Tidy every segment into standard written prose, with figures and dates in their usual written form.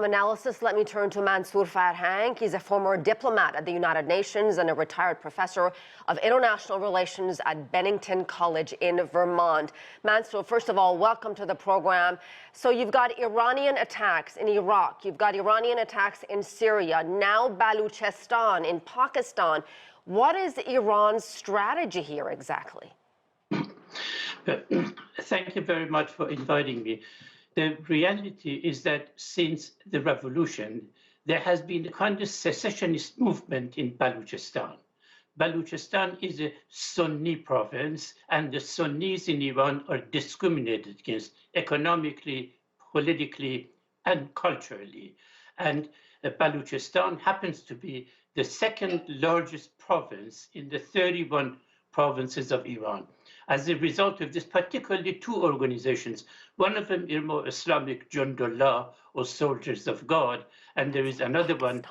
some analysis, let me turn to Mansour Farhang. He's a former diplomat at the United Nations and a retired professor of international relations at Bennington College in Vermont. Mansour, first of all, welcome to the program. So you've got Iranian attacks in Iraq, you've got Iranian attacks in Syria, now Baluchistan in Pakistan. What is Iran's strategy here exactly? Thank you very much for inviting me. The reality is that since the revolution, there has been a kind of secessionist movement in Baluchistan. Baluchistan is a Sunni province, and the Sunnis in Iran are discriminated against economically, politically, and culturally. And Baluchistan happens to be the second largest province in the 31 provinces of Iran. As a result of this, particularly two organizations, one of them is more Islamic Jundullah, or Soldiers of God, and there is another one,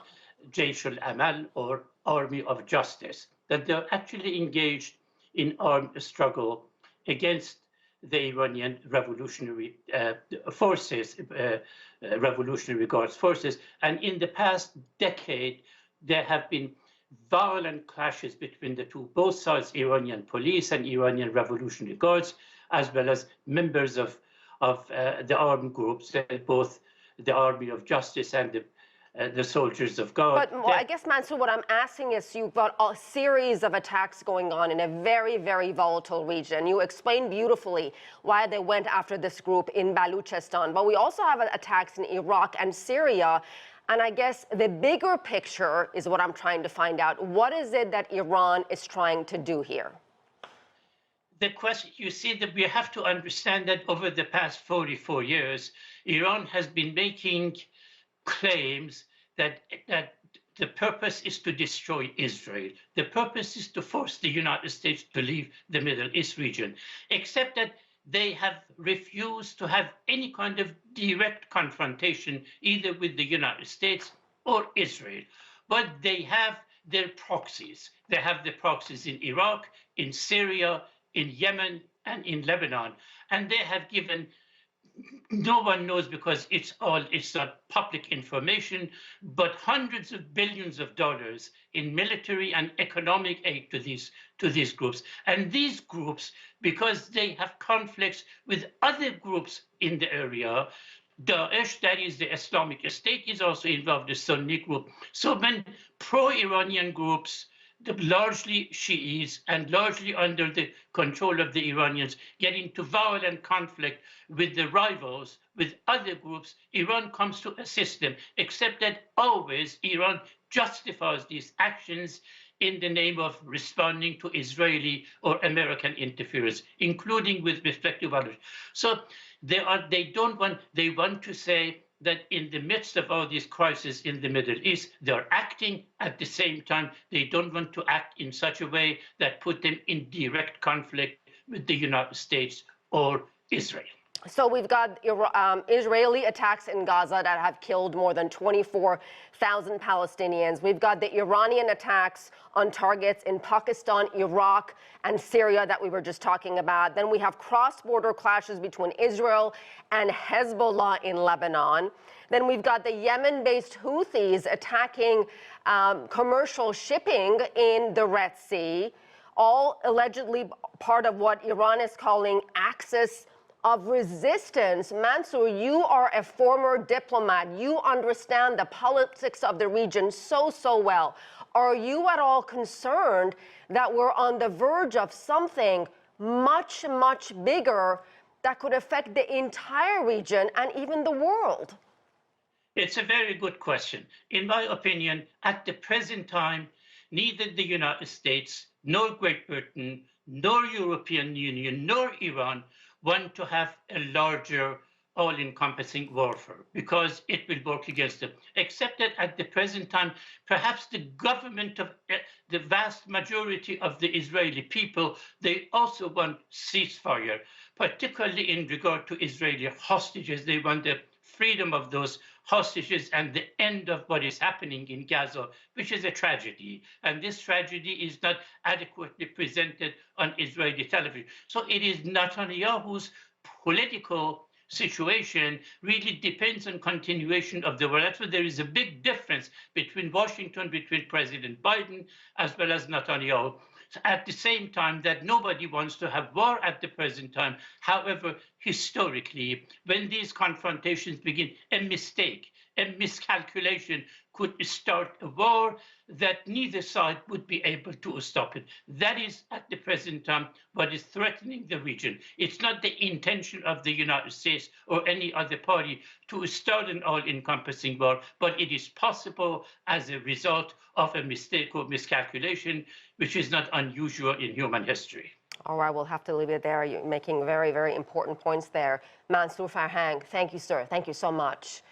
Jaish al-Amal, or Army of Justice, that they're actually engaged in armed struggle against the Iranian revolutionary forces, Revolutionary Guards forces. And in the past decade, there have been violent clashes between the two, both sides, Iranian police and Iranian Revolutionary Guards, as well as members of the armed groups, both the Army of Justice and the Soldiers of God. But I guess, Mansour, what I'm asking is, you've got a series of attacks going on in a very, very volatile region. You explained beautifully why they went after this group in Baluchistan, but we also have attacks in Iraq and Syria. And I guess the bigger picture is what I'm trying to find out. What is it that Iran is trying to do here? The question, you see, that we have to understand that over the past 44 years, Iran has been making claims that the purpose is to destroy Israel. The purpose is to force the United States to leave the Middle East region, except that they have refused to have any kind of direct confrontation either with the United States or Israel. But they have their proxies. They have the proxies in Iraq, in Syria, in Yemen, and in Lebanon. And they have given, no one knows because it's not public information, but hundreds of billions of dollars in military and economic aid to these groups. And these groups, because they have conflicts with other groups in the area, Daesh, that is the Islamic State, is also involved, the Sunni group. So when pro-Iranian groups, largely Shiites and largely under the control of the Iranians, get into violent conflict with the rivals, with other groups, Iran comes to assist them, except that always Iran justifies these actions in the name of responding to Israeli or American interference, including with respect to others. So they want to say that in the midst of all these crises in the Middle East, they're acting. At the same time, they don't want to act in such a way that put them in direct conflict with the United States or Israel. So we've got Israeli attacks in Gaza that have killed more than 24,000 Palestinians. We've got the Iranian attacks on targets in Pakistan, Iraq, and Syria that we were just talking about. Then we have cross-border clashes between Israel and Hezbollah in Lebanon. Then we've got the Yemen-based Houthis attacking commercial shipping in the Red Sea, all allegedly part of what Iran is calling axis of resistance. Mansour, you are a former diplomat. You understand the politics of the region so well. Are you at all concerned that we're on the verge of something much bigger that could affect the entire region and even the world? It's a very good question. In my opinion, at the present time, neither the United States, nor Great Britain, nor European Union, nor Iran want to have a larger, all-encompassing warfare because it will work against them. Except that at the present time, perhaps the government of the vast majority of the Israeli people, they also want ceasefire, particularly in regard to Israeli hostages. They want the freedom of those hostages and the end of what is happening in Gaza, which is a tragedy. And this tragedy is not adequately presented on Israeli television. So it is Netanyahu's political situation really depends on continuation of the war. That's why there is a big difference between Washington, between President Biden, as well as Netanyahu. At the same time that nobody wants to have war at the present time. However, historically, when these confrontations begin, a mistake, a miscalculation could start a war that neither side would be able to stop it. That is, at the present time, what is threatening the region. It's not the intention of the United States or any other party to start an all-encompassing war, but it is possible as a result of a mistake or miscalculation, which is not unusual in human history. All right, we'll have to leave it there. You're making very, very important points there. Mansour Farhang, thank you, sir. Thank you so much.